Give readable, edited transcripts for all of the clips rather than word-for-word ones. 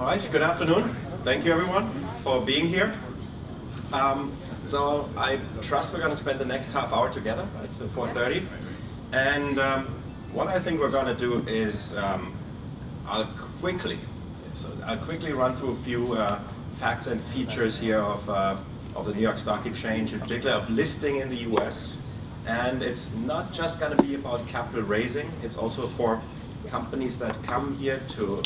All right, good afternoon. Thank you everyone for being here. So I trust we're going to spend the next half hour together, right, till 4:30. And what I think we're going to do is I'll quickly run through a few facts and features here of the New York Stock Exchange, in particular of listing in the US. And it's not just going to be about capital raising, it's also for companies that come here to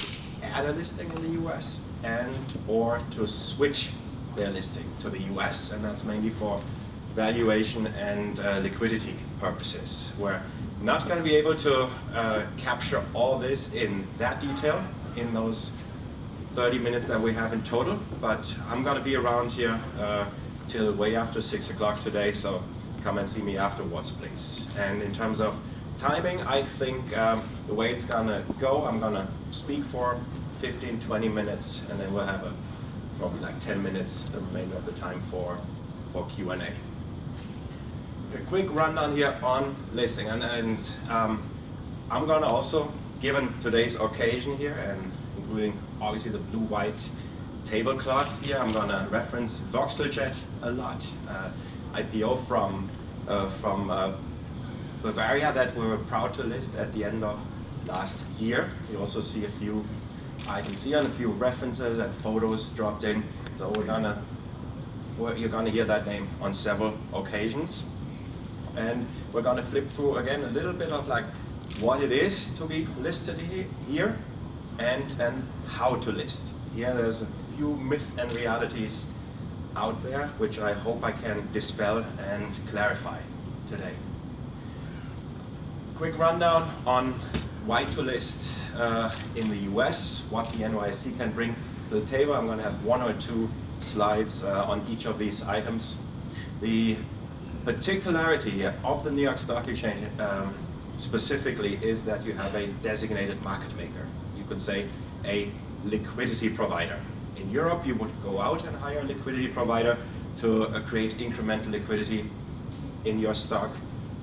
add a listing in the US and or to switch their listing to the US, and that's mainly for valuation and liquidity purposes. We're not going to be able to capture all this in that detail in those 30 minutes that we have in total, but I'm going to be around here till way after 6 o'clock today, so come and see me afterwards, please. And in terms of timing, I think the way it's going to go, I'm going to speak for 15-20 minutes, and then we'll have probably like 10 minutes, the remainder of the time for Q&A. A quick rundown here on listing, and I'm going to also, given today's occasion here, and including obviously the blue-white tablecloth here, I'm going to reference Voxeljet a lot. IPO from Bavaria that we were proud to list at the end of last year. You also see a few items here and a few references and photos dropped in. So you're gonna hear that name on several occasions. And we're gonna flip through again a little bit of like what it is to be listed here and how to list. Here there's a few myths and realities out there which I hope I can dispel and clarify today. Quick rundown on why to list in the US, what the NYSE can bring to the table. I'm going to have one or two slides on each of these items. The particularity of the New York Stock Exchange specifically is that you have a designated market maker. You could say a liquidity provider. In Europe, you would go out and hire a liquidity provider to create incremental liquidity in your stock.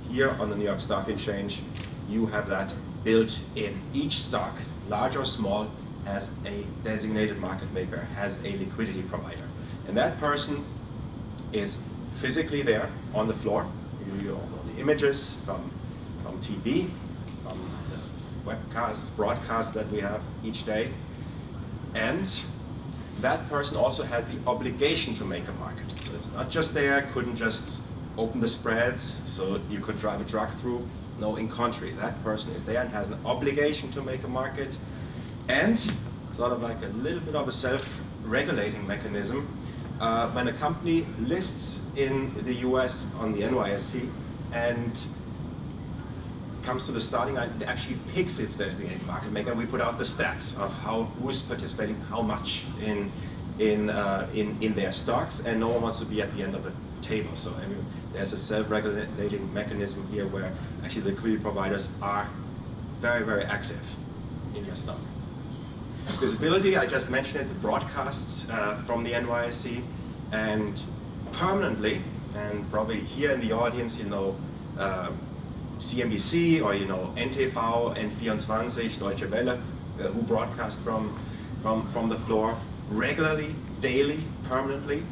Here on the New York Stock Exchange, you have that built in. Each stock, large or small, has a designated market maker, has a liquidity provider. And that person is physically there on the floor. You all know the images from TV, from the webcasts, broadcasts that we have each day. And that person also has the obligation to make a market. So it's not just there, couldn't just open the spreads so you could drive a truck through. No, in contrary, that person is there and has an obligation to make a market, and sort of like a little bit of a self-regulating mechanism. When a company lists in the US on the NYSE and comes to the starting line, it actually picks its designated market maker, and we put out the stats of who's participating how much in their stocks, and no one wants to be at the end of the table. So I mean, there's a self-regulating mechanism here where actually the liquidity providers are very, very active in your stock. Visibility, I just mentioned it, the broadcasts from the NYSE, and permanently, and probably here in the audience, you know, CNBC or you know NTV, N24, Deutsche Welle, who broadcast from the floor regularly, daily, permanently.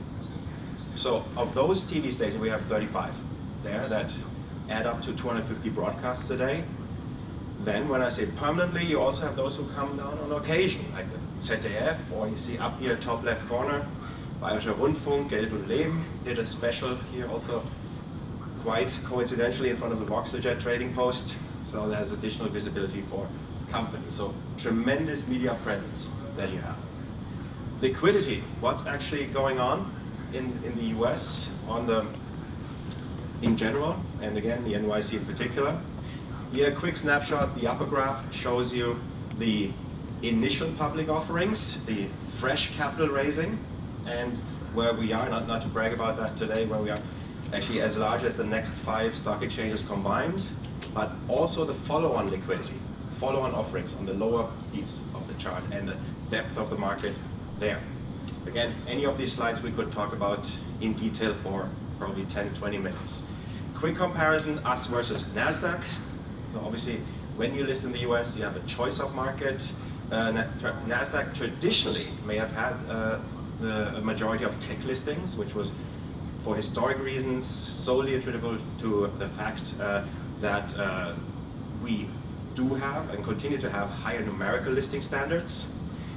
So of those TV stations, we have 35 there that add up to 250 broadcasts a day. Then when I say permanently, you also have those who come down on occasion, like the ZDF, or you see up here, top left corner, Bayerischer Rundfunk, Geld und Leben did a special here also quite coincidentally in front of the Voxeljet trading post. So there's additional visibility for companies. So tremendous media presence that you have. Liquidity, what's actually going on in the US in general, and again the NYSE in particular. Here a quick snapshot, the upper graph shows you the initial public offerings, the fresh capital raising, and where we are, not to brag about that today, where we are actually as large as the next 5 stock exchanges combined, but also the follow-on liquidity, follow-on offerings on the lower piece of the chart, and the depth of the market there. Again, any of these slides we could talk about in detail for probably 10-20 minutes. Quick comparison, us versus Nasdaq. So obviously, when you list in the US, you have a choice of market. Nasdaq traditionally may have had the majority of tech listings, which was for historic reasons solely attributable to the fact that we do have and continue to have higher numerical listing standards.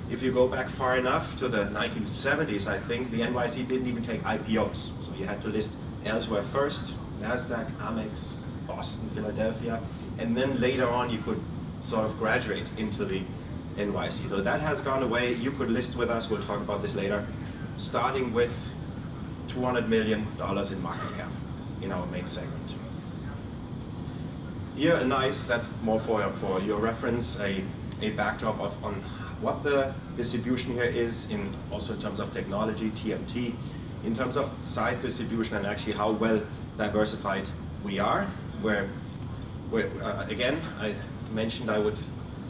If you go back far enough to the 1970s, I think the NYSE didn't even take IPOs. So you had to list elsewhere first, Nasdaq, Amex, Boston, Philadelphia, and then later on you could sort of graduate into the NYSE. So that has gone away. You could list with us, we'll talk about this later, starting with $200 million in market cap in our main segment. Here, that's more for your reference, a backdrop on what the distribution here is, also in terms of technology, TMT, in terms of size distribution, and actually how well diversified we are. Again, I mentioned I would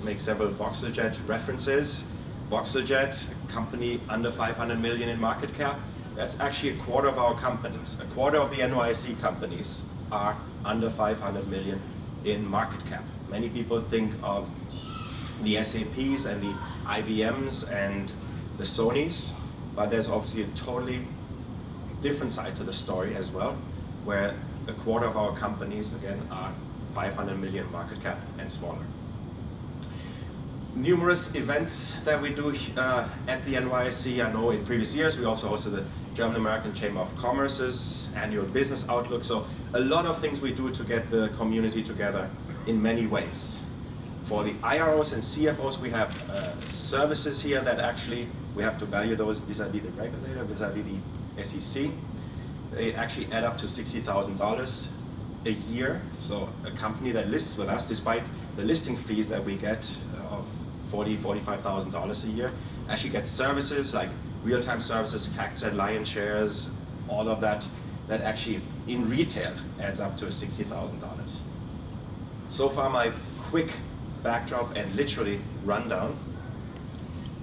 make several voxeljet references. Voxeljet, a company under 500 million in market cap, that's actually a quarter of our companies. A quarter of the NYSE companies are under 500 million in market cap. Many people think of the SAPs and the IBMs and the Sonys, but there's obviously a totally different side to the story as well, where a quarter of our companies, again, are 500 million market cap and smaller. Numerous events that we do at the NYSE. I know in previous years we also hosted the German-American Chamber of Commerce's annual business outlook. So a lot of things we do to get the community together in many ways. For the IROs and CFOs, we have services here that actually we have to value those vis-a-vis the regulator, vis-a-vis the SEC. They actually add up to $60,000 a year. So a company that lists with us, despite the listing fees that we get of $40,000, $45,000 a year, actually gets services like real-time services, FactSet, Lion Shares, all of that, that actually in retail adds up to $60,000. So far my quick backdrop and literally rundown.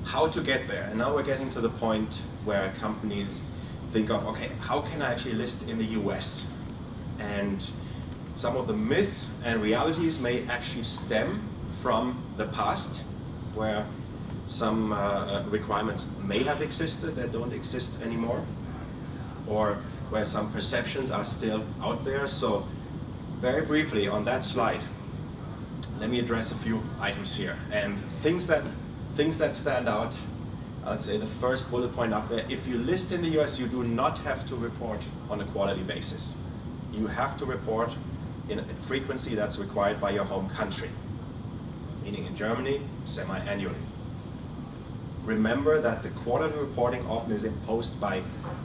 How to get there, and now we're getting to the point where companies think of, okay, how can I actually list in the US? And some of the myths and realities may actually stem from the past, where some requirements may have existed that don't exist anymore, or where some perceptions are still out there. So very briefly on that slide, let me address a few items here. And things that stand out, I'd say the first bullet point up there, if you list in the US, you do not have to report on a quarterly basis. You have to report in a frequency that's required by your home country, meaning in Germany, semi-annually. Remember that the quarterly reporting often is imposed by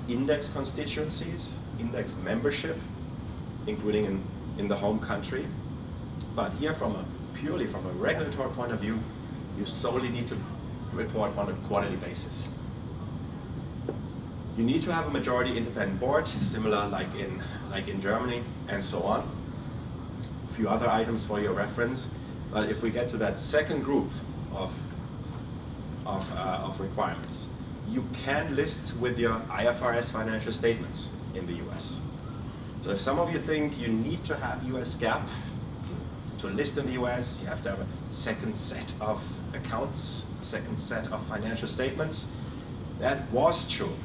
index constituencies, index membership, including in the home country. But here, purely from a regulatory point of view, you solely need to report on a quarterly basis. You need to have a majority independent board, similar like in Germany, and so on. A few other items for your reference. But if we get to that second group of requirements, you can list with your IFRS financial statements in the US. So if some of you think you need to have US GAAP to list in the US, you have to have a second set of accounts, second set of financial statements. That was true.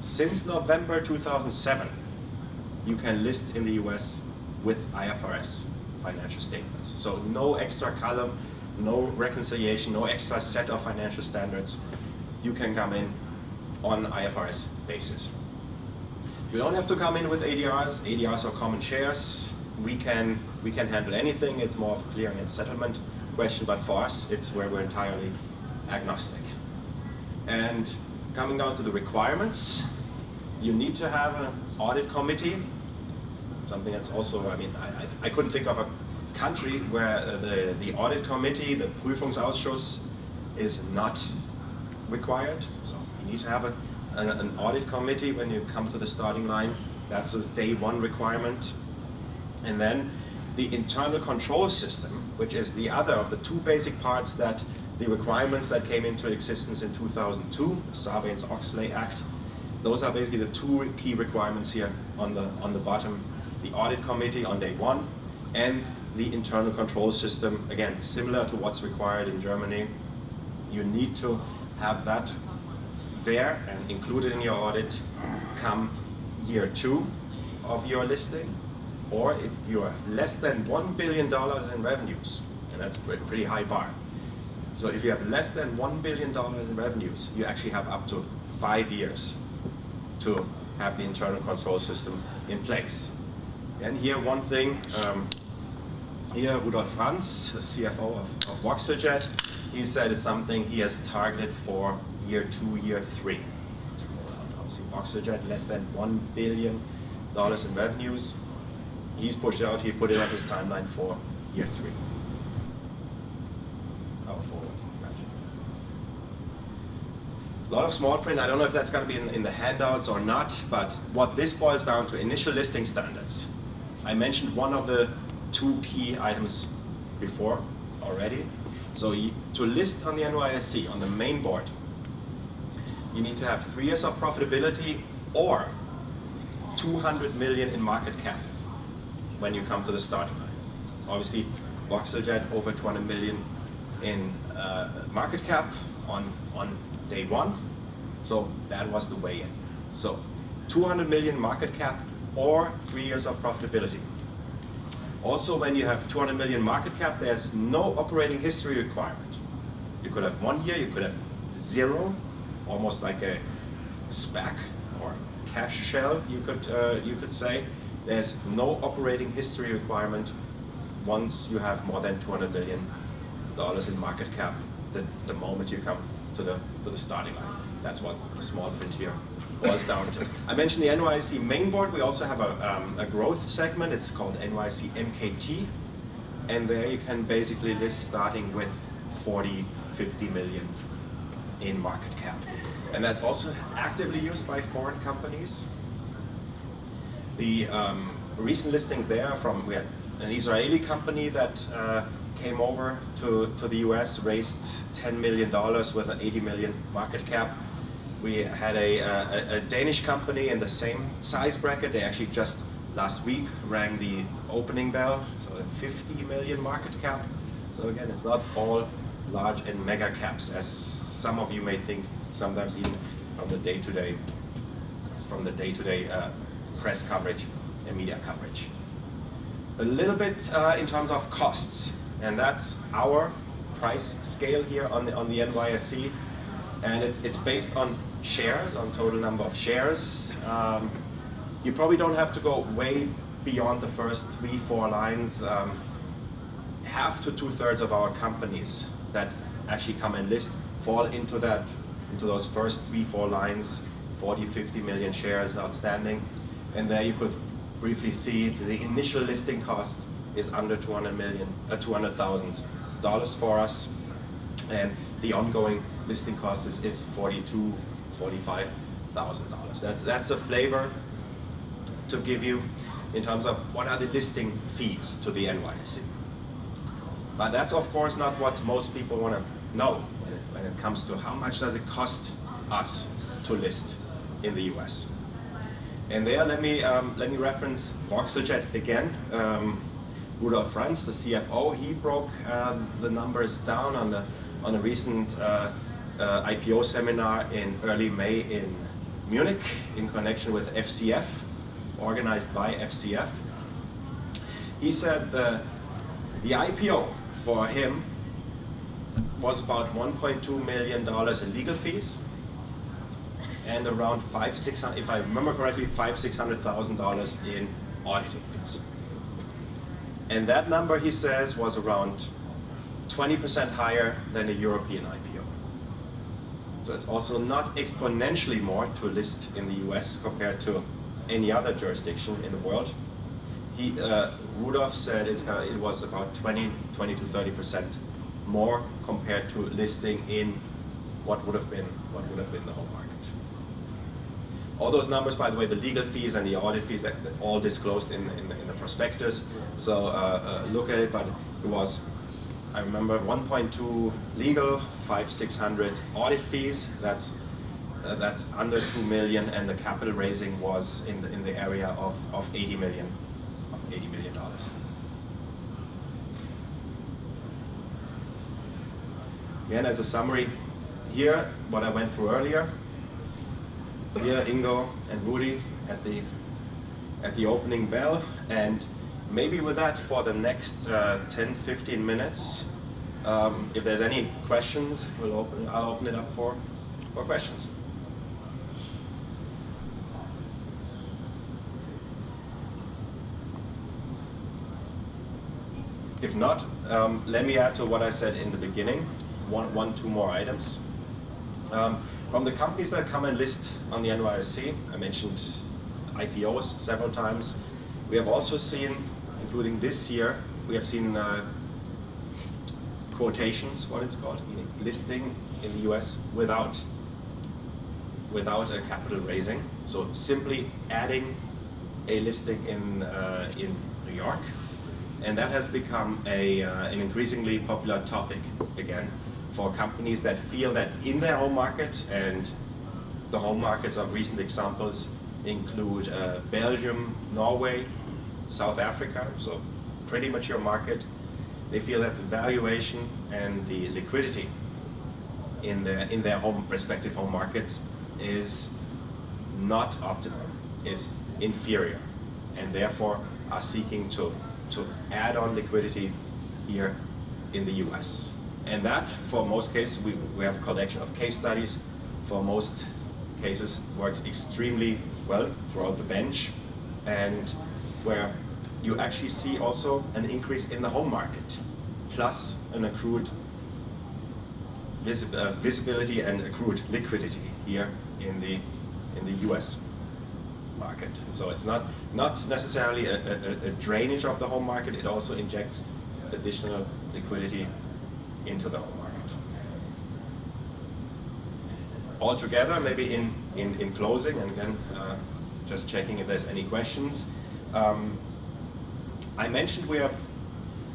Since November 2007, you can list in the US with IFRS financial statements. So no extra column, no reconciliation, no extra set of financial standards. You can come in on IFRS basis. You don't have to come in with ADRs. ADRs are common shares. We can handle anything. It's more of a clearing and settlement question, but for us, it's where we're entirely agnostic. And coming down to the requirements, you need to have an audit committee, something that's also, I couldn't think of a country where the audit committee, the Prüfungsausschuss, is not required. So you need to have an audit committee when you come to the starting line. That's a day one requirement. And then the internal control system, which is the other of the two basic parts that the requirements that came into existence in 2002, Sarbanes-Oxley Act. Those are basically the two key requirements here on the bottom. The audit committee on day one, and the internal control system, again, similar to what's required in Germany you need to have that there and included in your audit come year 2 of your listing, or if you have less than $1 billion in revenues, and that's a pretty high bar. So if you have less than $1 billion in revenues, you actually have up to 5 years to have the internal control system in place. And here one thing, here Rudolf Franz, the CFO of Voxeljet, he said it's something he has targeted for year 2, year 3 to roll out. Obviously Voxeljet, less than $1 billion in revenues. He's pushed it out, he put it on his timeline for year 3. Oh, forward, imagine. A lot of small print, I don't know if that's going to be in the handouts or not, but what this boils down to, initial listing standards. I mentioned one of the 2 key items before already. So to list on the NYSE, on the main board, you need to have 3 years of profitability or 200 million in market cap when you come to the starting line. Obviously, Voxeljet over 200 million in market cap on day 1, so that was the way in. So 200 million market cap or 3 years of profitability. Also, when you have 200 million market cap, there's no operating history requirement. You could have 1 year, you could have 0, almost like a SPAC or cash shell, you could say. There's no operating history requirement once you have more than $200 million in market cap the moment you come to the starting line. That's what the small print here boils down to. I mentioned the NYSE main board. We also have a growth segment. It's called NYSE MKT. And there you can basically list starting with 40, 50 million in market cap. And that's also actively used by foreign companies. The recent listings there we had an Israeli company that came over to the US, raised $10 million with an 80 million market cap. We had a Danish company in the same size bracket. They actually just last week rang the opening bell, so a 50 million market cap. So again, it's not all large and mega caps, as some of you may think, sometimes even from the day-to-day press coverage and media coverage. A little bit in terms of costs, and that's our price scale here on the NYSE, and it's based on shares, on total number of shares. You probably don't have to go way beyond the first 3-4 lines. Half to 2/3 of our companies that actually come and list fall into those first 3-4 lines, 40-50 million shares outstanding. And there you could briefly see the initial listing cost is under $200,000 for us, and the ongoing listing cost is $42,000, $45,000. That's a flavor to give you in terms of what are the listing fees to the NYSE. But that's of course not what most people want to know when it comes to how much does it cost us to list in the US. And there, let me reference Voxeljet again. Rudolf Franz, the CFO, he broke the numbers down on a recent IPO seminar in early May in Munich in connection with FCF, organized by FCF. He said the IPO for him was about $1.2 million in legal fees, and around $500,000, if I remember correctly, $600,000 in auditing fees. And that number, he says, was around 20% higher than a European IPO. So it's also not exponentially more to list in the US compared to any other jurisdiction in the world. Rudolf said it was about 20 to 30% more compared to listing in what would have been the home market. All those numbers, by the way, the legal fees and the audit fees, that all disclosed in the prospectus. So look at it, but it was, I remember, 1.2 legal, 500-600 audit fees. That's under 2 million, and the capital raising was in the area of $80 million. Again, as a summary, here, what I went through earlier. Here, Ingo and Rudy at the opening bell, and maybe with that, for the next 10-15 minutes, if there's any questions, I'll open it up for questions. If not, let me add to what I said in the beginning, two more items. From the companies that come and list on the NYSE, I mentioned IPOs several times. We have also seen, including this year, we have seen quotations, what it's called, meaning listing in the US without a capital raising. So simply adding a listing in New York. And that has become an increasingly popular topic, again, for companies that feel that in their home market, and the home markets of recent examples include Belgium, Norway, South Africa, so pretty mature market. They feel that the valuation and the liquidity in their respective home markets is not optimal, is inferior, and therefore are seeking to add on liquidity here in the US. And that, for most cases, we have a collection of case studies. For most cases, works extremely well throughout the bench, and where you actually see also an increase in the home market, plus an accrued visibility and accrued liquidity here in the US market. So it's not necessarily a drainage of the home market, it also injects additional liquidity into the home market. Altogether, maybe in closing, and again, just checking if there's any questions. I mentioned we have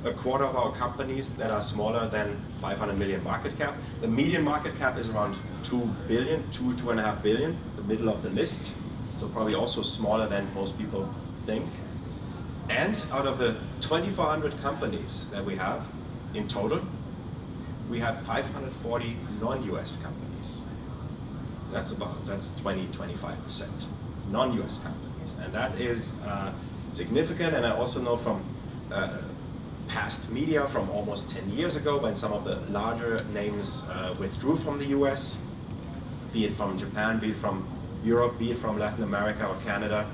a quarter of our companies that are smaller than 500 million market cap. The median market cap is around 2 billion, 2.5 billion, the middle of the list. So probably also smaller than most people think. And out of the 2,400 companies that we have in total, we have 540 non-US companies. That's 20-25% non-US companies. And that is significant, and I also know from past media from almost 10 years ago, when some of the larger names withdrew from the US, be it from Japan, be it from Europe, be it from Latin America or Canada.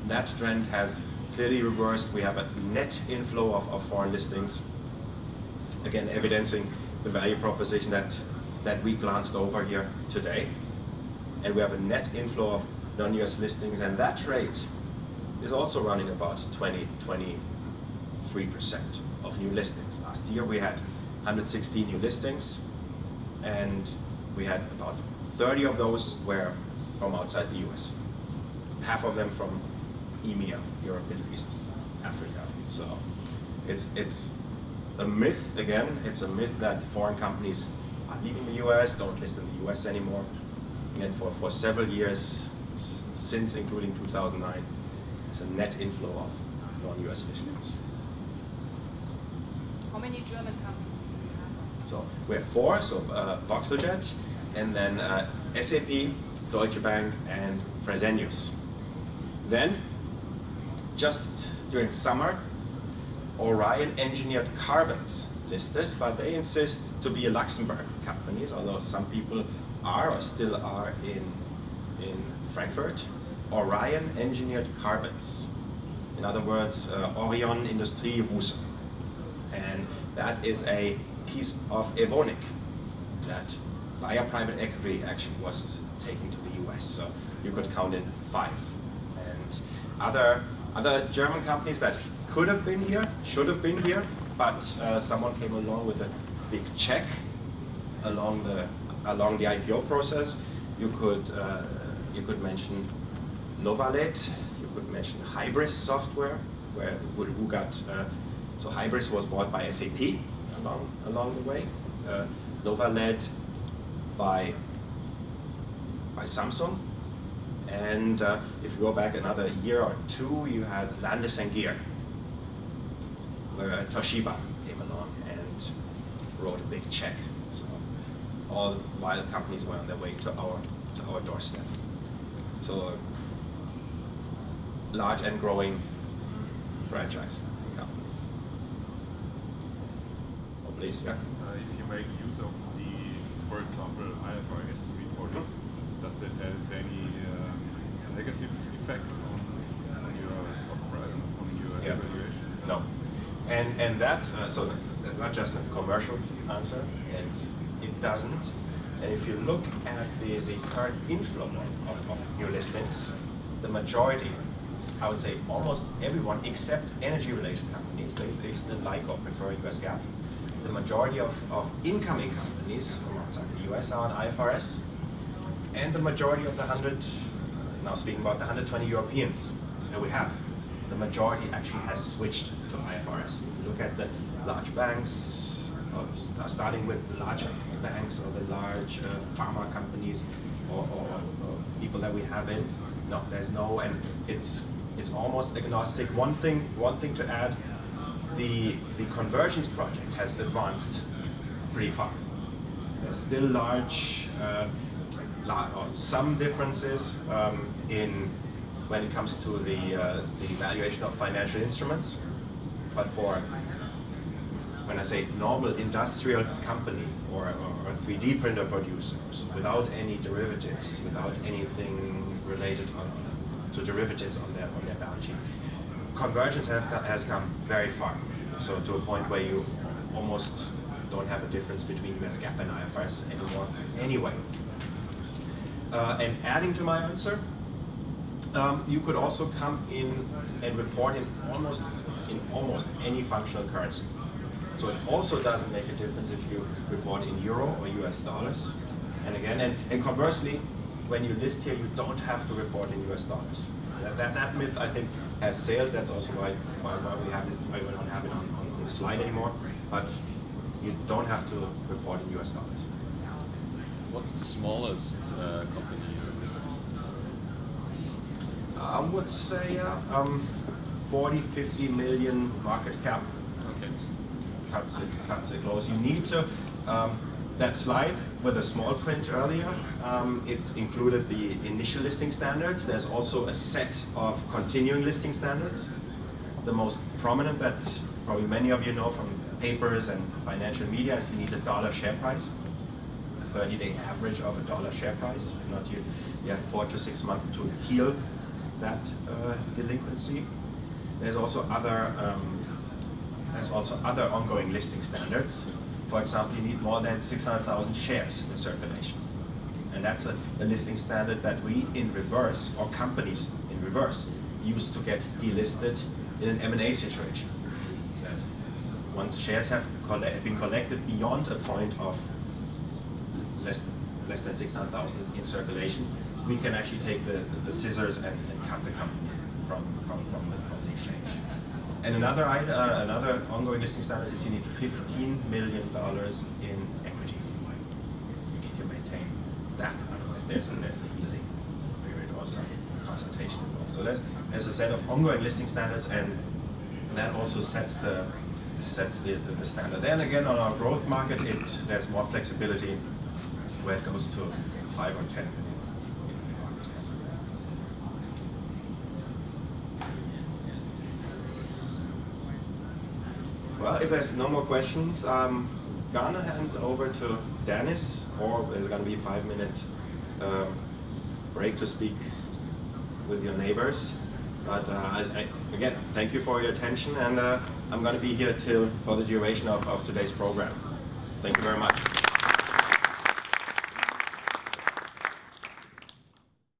That trend has clearly reversed. We have a net inflow of foreign listings, again evidencing the value proposition that we glanced over here today. And we have a net inflow of non-US listings, and that rate is also running about 23% of new listings. Last year we had 116 new listings, and we had about 30 of those were from outside the US. Half of them from EMEA, Europe, Middle East, Africa. So it's a myth, again, it's a myth that foreign companies are leaving the US, don't list in the US anymore. And for several years, since including 2009, it's a net inflow of non-US listings. How many German companies do you have? So we have 4, so Voxeljet, and then SAP, Deutsche Bank, and Fresenius. Then, just during summer, Orion Engineered Carbons listed, but they insist to be a Luxembourg company, although some people are or still are in Frankfurt. Orion Engineered Carbons. In other words, Orion Industrie Russe. And that is a piece of Evonik that via private equity actually was taken to the US. So you could count in 5. And other German companies that could have been here, should have been here, but someone came along with a big check along the IPO process. You could mention Novalet, you could mention Hybris Software, who got so Hybris was bought by SAP along the way. Novalet by Samsung, and if you go back another year or 2, you had Landis+Gyr, where Toshiba came along and wrote a big check all while companies were on their way to our doorstep. So large and growing franchise company. Oh, please, yeah. If you make use of the, for example, IFRS reporting, does that have any negative effect on your stock price, on your evaluation? No. And that, so that's not just a commercial answer, it doesn't. And if you look at the current inflow of new listings, the majority, I would say almost everyone except energy-related companies, they still like or prefer US GAAP. The majority of incoming companies from outside the US are on IFRS, and the majority of the 100, now speaking about the 120 Europeans that we have, the majority actually has switched to IFRS. If you look at the large banks, starting with the large banks or the large pharma companies or people that we have in, no, there's no, and it's almost agnostic. One thing to add, the convergence project has advanced pretty far. There's still large, some differences in when it comes to the valuation of financial instruments, but for, when I say normal industrial company or 3D printer producers without any derivatives, without anything related to derivatives on their balance sheet, convergence has come very far. So to a point where you almost don't have a difference between US GAAP and IFRS anymore anyway. And adding to my answer, you could also come in and report in almost any functional currency. So it also doesn't make a difference if you report in euro or US dollars. And again, and conversely, when you list here, you don't have to report in US dollars. That myth, I think, has sailed. That's also why we don't have it on the slide anymore. But you don't have to report in US dollars. What's the smallest company you listed? I would say 40, 50 million market cap. Okay. Cuts it close. You need to, that slide with a small print earlier, it included the initial listing standards. There's also a set of continuing listing standards. The most prominent that probably many of you know from papers and financial media is you need a dollar share price, a 30-day average of a dollar share price. Not you have 4 to 6 months to heal that delinquency. There's also other ongoing listing standards. For example, you need more than 600,000 shares in circulation. And that's a listing standard that we in reverse, or companies in reverse, use to get delisted in an M&A situation. That once shares have been collected beyond a point of less than 600,000 in circulation, we can actually take the scissors and cut the company from the exchange. And another ongoing listing standard is you need $15 million in equity. You need to maintain that, otherwise there's a healing period or some consultation involved. So there's a set of ongoing listing standards, and that also sets the standard. Then again, on our growth market, there's more flexibility where it goes to 5 or 10 million. Well, if there's no more questions, I'm gonna hand over to Dennis, or there's gonna be a 5-minute break to speak with your neighbors. But again, thank you for your attention, and I'm gonna be here for the duration of today's program. Thank you very much.